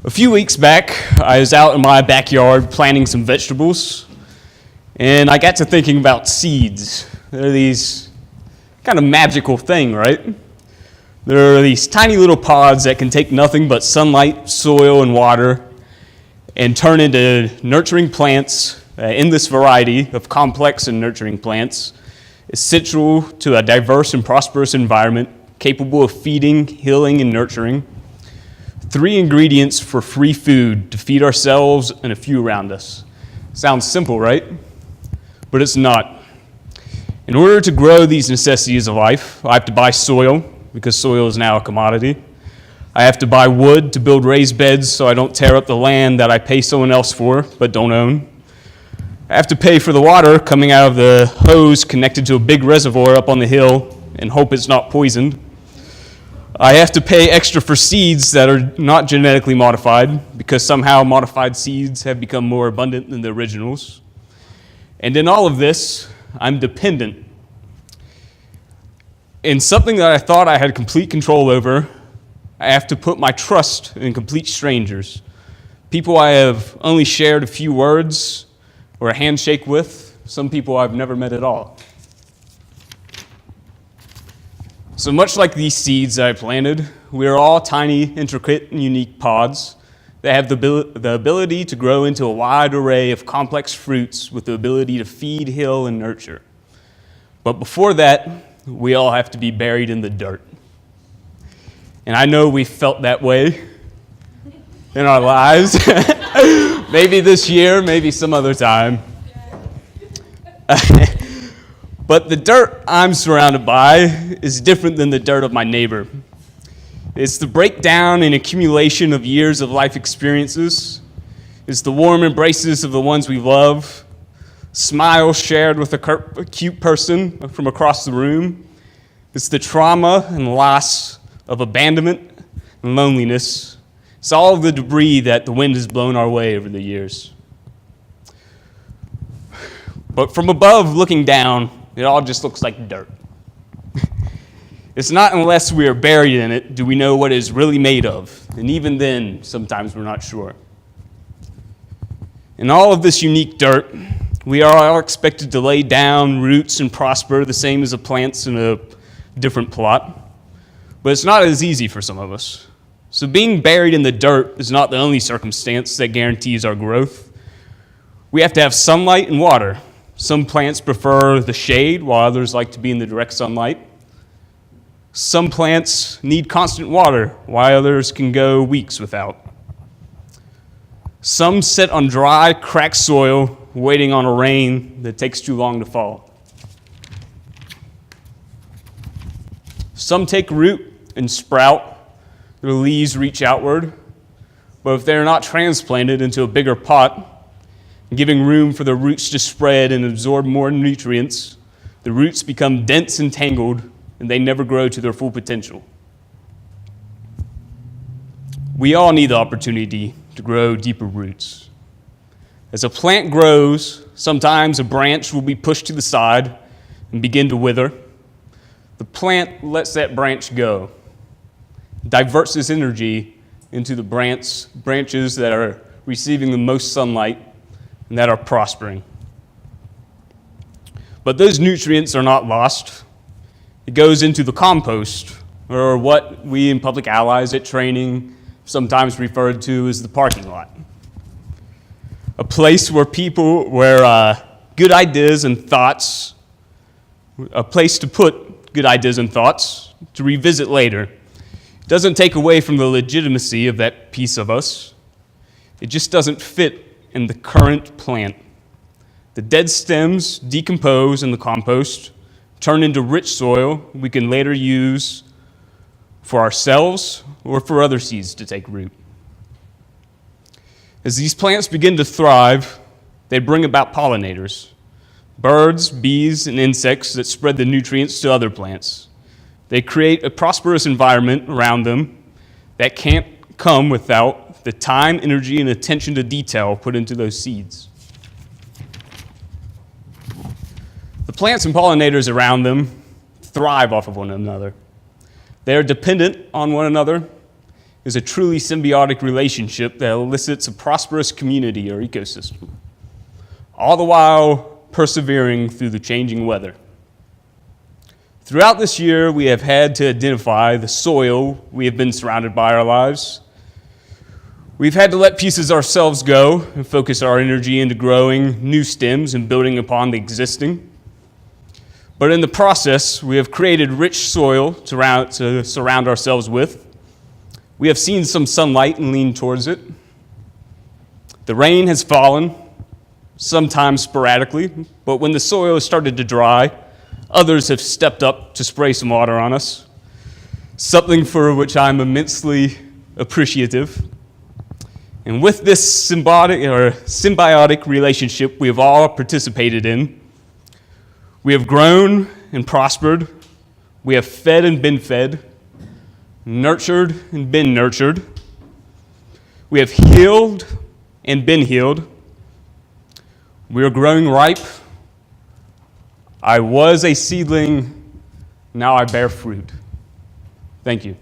A few weeks back, I was out in my backyard planting some vegetables, and I got to thinking about seeds. They're these kind of magical thing, right? They're these tiny little pods that can take nothing but sunlight, soil, and water and turn into nurturing plants, endless variety of complex and nurturing plants, essential to a diverse and prosperous environment, capable of feeding, healing, and nurturing. 3 ingredients for free food to feed ourselves and a few around us. Sounds simple, right? But it's not. In order to grow these necessities of life, I have to buy soil, because soil is now a commodity. I have to buy wood to build raised beds so I don't tear up the land that I pay someone else for, but don't own. I have to pay for the water coming out of the hose connected to a big reservoir up on the hill and hope it's not poisoned. I have to pay extra for seeds that are not genetically modified because somehow modified seeds have become more abundant than the originals. And in all of this, I'm dependent. In something that I thought I had complete control over, I have to put my trust in complete strangers, people I have only shared a few words or a handshake with, some people I've never met at all. So much like these seeds that I planted, we are all tiny, intricate, and unique pods that have the ability to grow into a wide array of complex fruits with the ability to feed, heal, and nurture. But before that, we all have to be buried in the dirt. And I know we felt that way in our lives. Maybe this year, maybe some other time. But the dirt I'm surrounded by is different than the dirt of my neighbor. It's the breakdown and accumulation of years of life experiences. It's the warm embraces of the ones we love, smiles shared with a cute person from across the room. It's the trauma and loss of abandonment and loneliness. It's all of the debris that the wind has blown our way over the years. But from above looking down, it all just looks like dirt. It's not unless we are buried in it do we know what it is really made of. And even then, sometimes we're not sure. In all of this unique dirt, we are all expected to lay down roots and prosper the same as the plants in a different plot. But it's not as easy for some of us. So being buried in the dirt is not the only circumstance that guarantees our growth. We have to have sunlight and water. Some plants prefer the shade, while others like to be in the direct sunlight. Some plants need constant water, while others can go weeks without. Some sit on dry, cracked soil, waiting on a rain that takes too long to fall. Some take root and sprout. Their leaves reach outward. But if they're not transplanted into a bigger pot, giving room for the roots to spread and absorb more nutrients, the roots become dense and tangled, and they never grow to their full potential. We all need the opportunity to grow deeper roots. As a plant grows, sometimes a branch will be pushed to the side and begin to wither. The plant lets that branch go, diverts its energy into the branches that are receiving the most sunlight and that are prospering. But those nutrients are not lost. It goes into the compost, or what we in Public Allies at training sometimes referred to as the parking lot. A place where good ideas and thoughts, a place to put good ideas and thoughts to revisit later. It doesn't take away from the legitimacy of that piece of us. It just doesn't fit in the current plant. The dead stems decompose in the compost, turn into rich soil we can later use for ourselves or for other seeds to take root. As these plants begin to thrive, they bring about pollinators, birds, bees, and insects that spread the nutrients to other plants. They create a prosperous environment around them that can't come without the time, energy, and attention to detail put into those seeds. The plants and pollinators around them thrive off of one another. They are dependent on one another, is a truly symbiotic relationship that elicits a prosperous community or ecosystem, all the while persevering through the changing weather. Throughout this year, we have had to identify the soil we have been surrounded by our lives. We've had to let pieces ourselves go and focus our energy into growing new stems and building upon the existing. But in the process, we have created rich soil to surround ourselves with. We have seen some sunlight and leaned towards it. The rain has fallen, sometimes sporadically, but when the soil has started to dry, others have stepped up to spray some water on us, something for which I'm immensely appreciative. And with this symbiotic relationship we have all participated in, we have grown and prospered, we have fed and been fed, nurtured and been nurtured. We have healed and been healed. We are growing ripe. I was a seedling, now I bear fruit. Thank you.